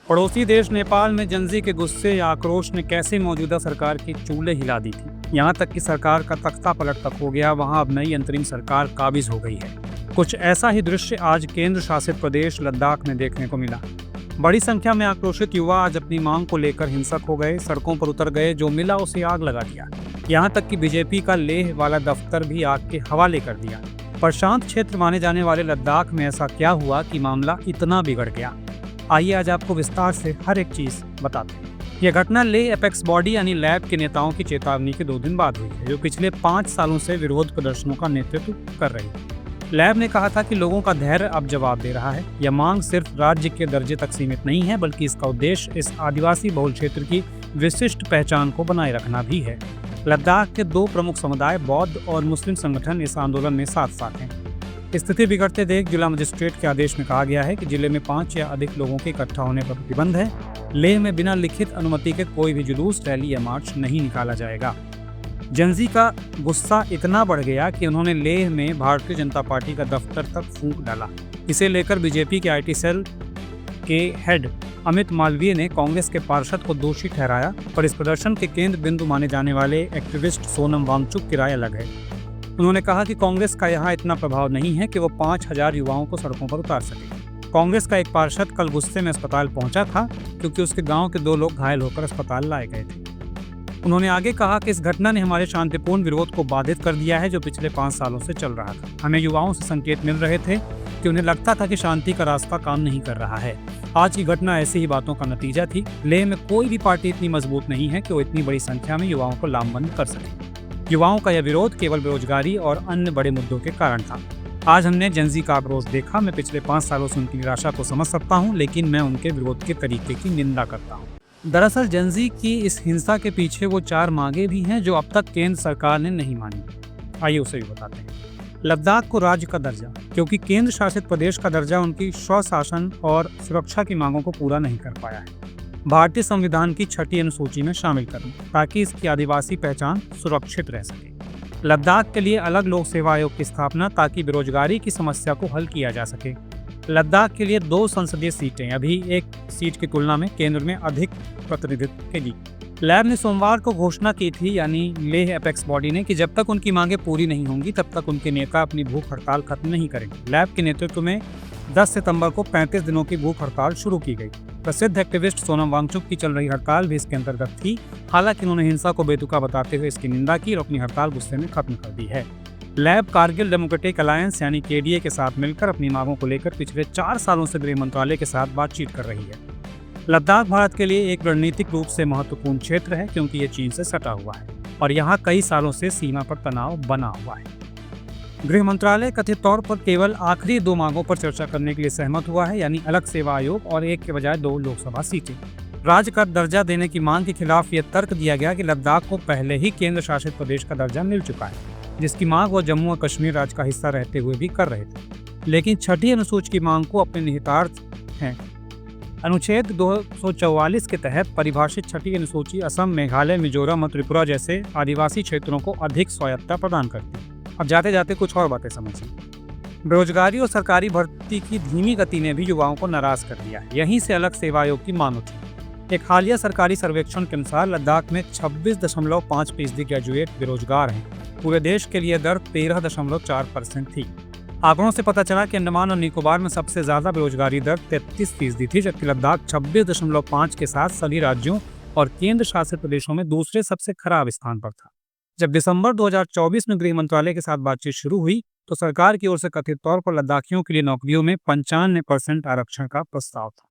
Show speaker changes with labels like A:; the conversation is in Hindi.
A: पड़ोसी देश नेपाल में जनजी के गुस्से या आक्रोश ने कैसे मौजूदा सरकार की चूल्हे हिला दी थी। यहाँ तक कि सरकार का तख्ता पलट तक हो गया। वहाँ अब नई अंतरिम सरकार काबिज हो गई है। कुछ ऐसा ही दृश्य आज केंद्र शासित प्रदेश लद्दाख में देखने को मिला। बड़ी संख्या में आक्रोशित युवा आज अपनी मांग को लेकर हिंसक हो गए, सड़कों पर उतर गए, जो मिला उसे आग लगा दिया। यहाँ तक कि बीजेपी का लेह वाला दफ्तर भी आग के हवाले कर दिया। प्रशांत क्षेत्र माने जाने वाले लद्दाख में ऐसा क्या हुआ कि मामला इतना बिगड़ गया? आइए आज आपको विस्तार से हर एक चीज बताते हैं। यह घटना लेह एपेक्स बॉडी यानी लैब के नेताओं की चेतावनी के 2 दिन बाद हुई है, जो पिछले 5 सालों से विरोध प्रदर्शनों का नेतृत्व कर रही है। लैब ने कहा था कि लोगों का धैर्य अब जवाब दे रहा है। यह मांग सिर्फ राज्य के दर्जे तक सीमित नहीं है, बल्कि इसका उद्देश्य इस आदिवासी बहुल क्षेत्र की विशिष्ट पहचान को बनाए रखना भी है। लद्दाख के 2 प्रमुख समुदाय बौद्ध और मुस्लिम संगठन इस आंदोलन में साथ साथ हैं। स्थिति बिगड़ते देख जिला मजिस्ट्रेट के आदेश में कहा गया है कि जिले में 5 या अधिक लोगों के इकट्ठा होने पर प्रतिबंध है। लेह में बिना लिखित अनुमति के कोई भी जुलूस, रैली या मार्च नहीं निकाला जाएगा। जनजी का गुस्सा इतना बढ़ गया कि उन्होंने लेह में भारतीय जनता पार्टी का दफ्तर तक फूंक डाला। इसे लेकर बीजेपी के IT सेल के हेड अमित मालवीय ने कांग्रेस के पार्षद को दोषी ठहराया, पर इस प्रदर्शन के केंद्र बिंदु माने जाने वाले एक्टिविस्ट सोनम वांगचुक की राय अलग है। उन्होंने कहा कि कांग्रेस का यहाँ इतना प्रभाव नहीं है कि वो 5000 युवाओं को सड़कों पर उतार सके। कांग्रेस का एक पार्षद कल गुस्से में अस्पताल पहुंचा था, क्योंकि उसके गांव के 2 लोग घायल होकर अस्पताल लाए गए थे। उन्होंने आगे कहा कि इस घटना ने हमारे शांतिपूर्ण विरोध को बाधित कर दिया है, जो पिछले 5 सालों से चल रहा था। हमें युवाओं से संकेत मिल रहे थे कि उन्हें लगता था कि शांति का रास्ता काम नहीं कर रहा है। आज की घटना ऐसी ही बातों का नतीजा थी। लेह में कोई भी पार्टी इतनी मजबूत नहीं है कि वो इतनी बड़ी संख्या में युवाओं को लामबंद कर सके। युवाओं का यह विरोध केवल बेरोजगारी और अन्य बड़े मुद्दों के कारण था। आज हमने जनजी का आक्रोश देखा। मैं पिछले 5 सालों से उनकी निराशा को समझ सकता हूं, लेकिन मैं उनके विरोध के तरीके की निंदा करता हूं। दरअसल जनजी की इस हिंसा के पीछे वो 4 मांगे भी हैं जो अब तक केंद्र सरकार ने नहीं मानी। आइए उसे भी बताते हैं। लद्दाख को राज्य का दर्जा, क्योंकि केंद्र शासित प्रदेश का दर्जा उनकी स्वशासन और सुरक्षा की मांगों को पूरा नहीं कर पाया है। भारतीय संविधान की 6ठी अनुसूची में शामिल करना, ताकि इसकी आदिवासी पहचान सुरक्षित रह सके। लद्दाख के लिए अलग लोक सेवा आयोग की स्थापना, ताकि बेरोजगारी की समस्या को हल किया जा सके। लद्दाख के लिए 2 संसदीय सीटें, अभी एक सीट की तुलना में केंद्र में अधिक प्रतिनिधित्व के लिए। लैब ने सोमवार को घोषणा की थी, यानी लेह एपेक्स बॉडी ने, कि जब तक उनकी मांगें पूरी नहीं होंगी तब तक उनके नेता अपनी भूख हड़ताल खत्म नहीं करेंगे। लैब के नेतृत्व में 10 सितंबर को 35 दिनों की भूख हड़ताल शुरू की गई। प्रसिद्ध एक्टिविस्ट सोनम वांगचुक की चल रही हड़ताल भी इसके अंतर्गत थी। हालांकि उन्होंने हिंसा को बेतुका बताते हुए इसकी निंदा की और अपनी हड़ताल गुस्से में खत्म कर दी है। लैब कारगिल डेमोक्रेटिक अलायंस यानी KDA के साथ मिलकर अपनी मांगों को लेकर पिछले 4 सालों से गृह मंत्रालय के साथ बातचीत कर रही है। लद्दाख भारत के लिए एक रणनीतिक रूप से महत्वपूर्ण क्षेत्र है, क्योंकि ये चीन से सटा हुआ है और यहाँ कई सालों से सीमा पर तनाव बना हुआ है। गृह मंत्रालय कथित तौर पर केवल आखिरी 2 मांगों पर चर्चा करने के लिए सहमत हुआ है, यानी अलग सेवा आयोग और एक के बजाय 2 लोकसभा सीटें। राज्य का दर्जा देने की मांग के खिलाफ यह तर्क दिया गया कि लद्दाख को पहले ही केंद्र शासित प्रदेश का दर्जा मिल चुका है, जिसकी मांग वो जम्मू और कश्मीर राज्य का हिस्सा रहते हुए भी कर रहे थे। लेकिन 6ठी अनुसूची की मांग को अपने निहितार्थ हैं। अनुच्छेद 244 के तहत परिभाषित 6ठी अनुसूची असम, मेघालय, मिजोरम और त्रिपुरा जैसे आदिवासी क्षेत्रों को अधिक स्वायत्तता प्रदान करती है। अब जाते जाते कुछ और बातें समझिए। बेरोजगारी और सरकारी भर्ती की धीमी गति ने भी युवाओं को नाराज कर दिया है। यहीं से अलग सेवा आयोग की मांग उठी। एक हालिया सरकारी सर्वेक्षण के अनुसार लद्दाख में 26.5% ग्रेजुएट बेरोजगार हैं। पूरे देश के लिए दर 13.4% थी। आंकड़ों से पता चला कि अंडमान और निकोबार में सबसे ज्यादा बेरोजगारी दर 33% थी, जबकि लद्दाख 26.5 के साथ सभी राज्यों और केंद्र शासित प्रदेशों में दूसरे सबसे खराब स्थान पर था। जब दिसंबर 2024 में गृह मंत्रालय के साथ बातचीत शुरू हुई, तो सरकार की ओर से कथित तौर पर लद्दाखियों के लिए नौकरियों में 95% आरक्षण का प्रस्ताव था।